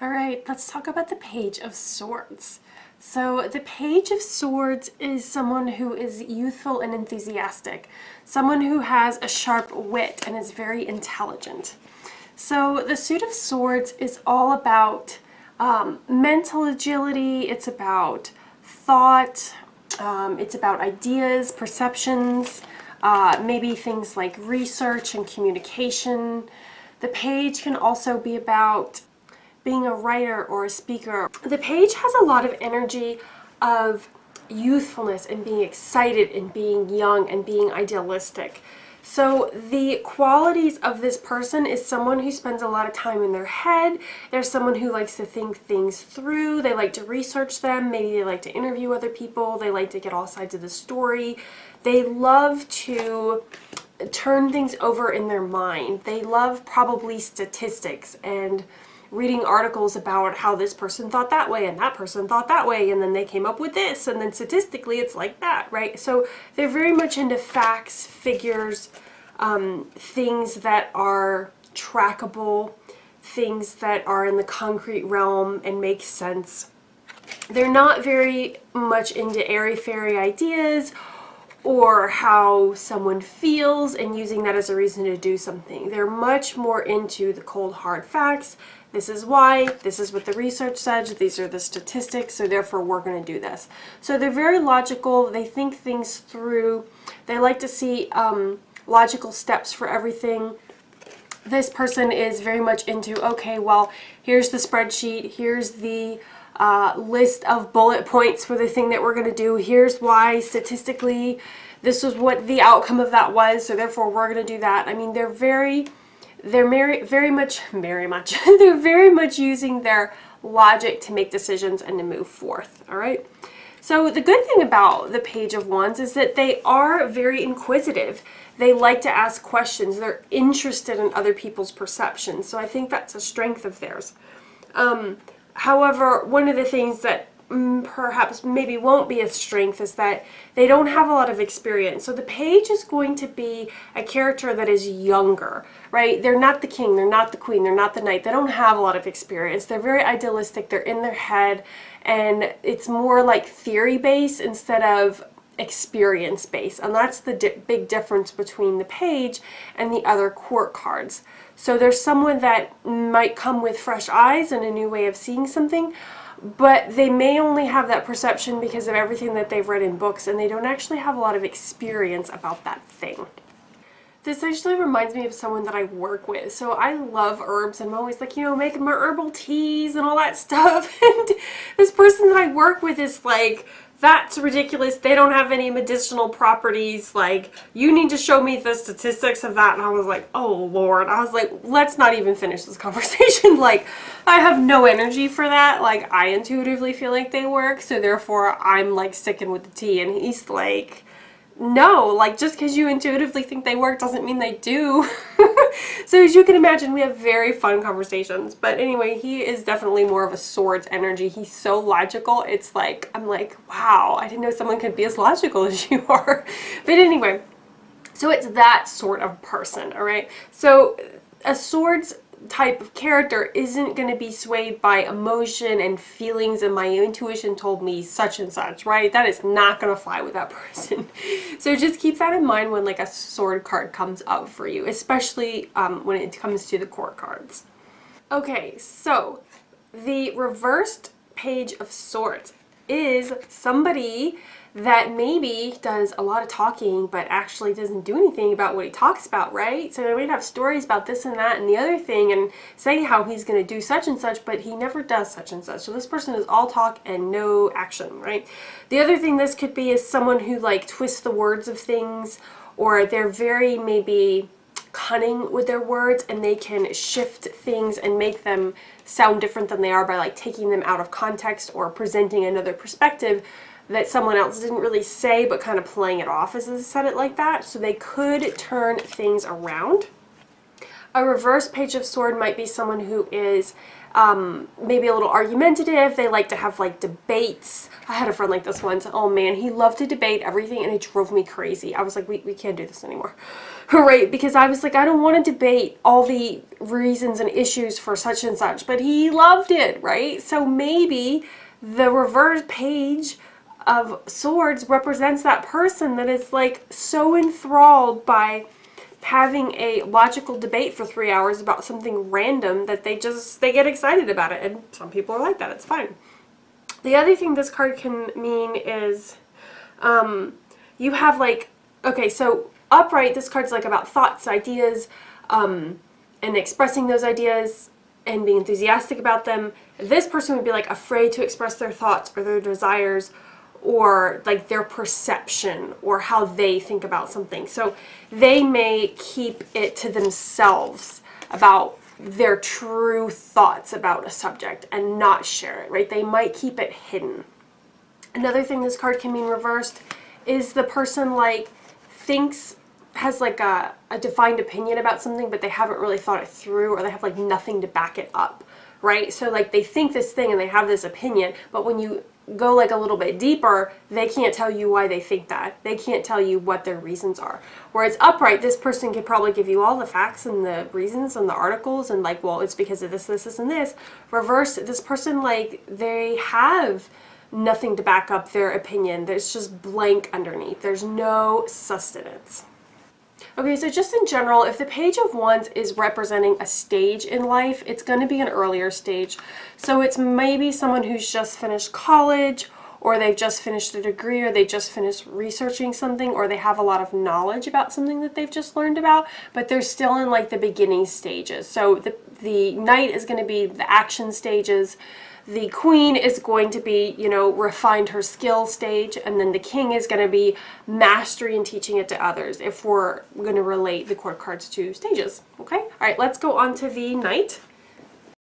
All right, let's talk about the Page of Swords. So the Page of Swords is someone who is youthful and enthusiastic, someone who has a sharp wit and is very intelligent. So the Suit of Swords is all about mental agility, it's about thought, it's about ideas, perceptions, maybe things like research and communication. The page can also be about being a writer or a speaker. The page has a lot of energy of youthfulness and being excited and being young and being idealistic. So the qualities of this person is someone who spends a lot of time in their head. They're someone who likes to think things through. They like to research them. Maybe they like to interview other people. They like to get all sides of the story. They love to turn things over in their mind. They love probably statistics and reading articles about how this person thought that way and that person thought that way and then they came up with this and then statistically it's like that, right? So they're very much into facts, figures, things that are trackable, things that are in the concrete realm and make sense. They're not very much into airy-fairy ideas or how someone feels and using that as a reason to do something. They're much more into the cold hard facts. This is why, this is what the research says, these are the statistics, so therefore we're going to do this. So they're very logical, they think things through, they like to see logical steps for everything. This person is very much into, okay, well, here's the spreadsheet, here's the list of bullet points for the thing that we're going to do, here's why statistically this was what the outcome of that was, so therefore we're going to do that. I mean, they're very much using their logic to make decisions and to move forth, all right? So the good thing about the Page of Wands is that they are very inquisitive. They like to ask questions. They're interested in other people's perceptions. So I think that's a strength of theirs. However, one of the things that perhaps maybe won't be a strength is that they don't have a lot of experience. So the page is going to be a character that is younger, right? They're not the king, they're not the queen, they're not the knight. They don't have a lot of experience. They're very idealistic, they're in their head, and it's more like theory-based instead of experience-based. And that's the big difference between the page and the other court cards. So there's someone that might come with fresh eyes and a new way of seeing something, but they may only have that perception because of everything that they've read in books, and they don't actually have a lot of experience about that thing. This actually reminds me of someone that I work with. So I love herbs, and I'm always like, you know, making my herbal teas and all that stuff. And this person that I work with is like, that's ridiculous. They don't have any medicinal properties. Like, you need to show me the statistics of that. And I was like, oh Lord. I was like, let's not even finish this conversation. Like, I have no energy for that. Like, I intuitively feel like they work. So therefore, I'm like sticking with the tea. And he's like, no, like just because you intuitively think they work doesn't mean they do. So as you can imagine, we have very fun conversations. But anyway, he is definitely more of a swords energy. He's so logical. It's like, I'm like, wow, I didn't know someone could be as logical as you are. But anyway, so it's that sort of person, all right? So a swords type of character isn't going to be swayed by emotion and feelings and my intuition told me such and such, right? That is not going to fly with that person. So just keep that in mind when like a sword card comes up for you, especially when it comes to the court cards. Okay, so the reversed Page of Swords is somebody that maybe does a lot of talking but actually doesn't do anything about what he talks about, right? So they might have stories about this and that and the other thing and say how he's going to do such and such, but he never does such and such. So this person is all talk and no action, right? The other thing this could be is someone who like twists the words of things, or they're very maybe cunning with their words and they can shift things and make them sound different than they are by like taking them out of context or presenting another perspective that someone else didn't really say, but kind of playing it off as they said it like that. So they could turn things around. A reverse Page of Sword might be someone who is maybe a little argumentative. They like to have like debates. I had a friend like this once. Oh man, he loved to debate everything and it drove me crazy. I was like, we can't do this anymore. Right? Because I was like, I don't want to debate all the reasons and issues for such and such, but he loved it, right? So maybe the reverse page of swords represents that person that is like so enthralled by having a logical debate for 3 hours about something random that they get excited about it. And some people are like that. It's fine. The other thing this card can mean is you have like, okay, so upright, this card's like about thoughts, ideas, and expressing those ideas and being enthusiastic about them. This person would be like afraid to express their thoughts or their desires or like their perception or how they think about something. So they may keep it to themselves about their true thoughts about a subject and not share it, right? They might keep it hidden. Another thing this card can mean reversed is the person like has like a defined opinion about something, but they haven't really thought it through, or they have like nothing to back it up, right? So like they think this thing and they have this opinion, but when you go like a little bit deeper, they can't tell you why they think that. They can't tell you what their reasons are. Whereas upright, this person could probably give you all the facts and the reasons and the articles and like, well, it's because of this, this, and this. Reverse, this person, like, they have nothing to back up their opinion. There's just blank underneath. There's no sustenance. Okay, so just in general, if the Page of Wands is representing a stage in life, it's going to be an earlier stage. So it's maybe someone who's just finished college, or they've just finished a degree, or they just finished researching something, or they have a lot of knowledge about something that they've just learned about, but they're still in like the beginning stages. So the Knight is going to be the action stages. The Queen is going to be, you know, refined her skill stage, and then the King is going to be mastery and teaching it to others, if we're going to relate the court cards to stages. Okay? All right, let's go on to the Knight.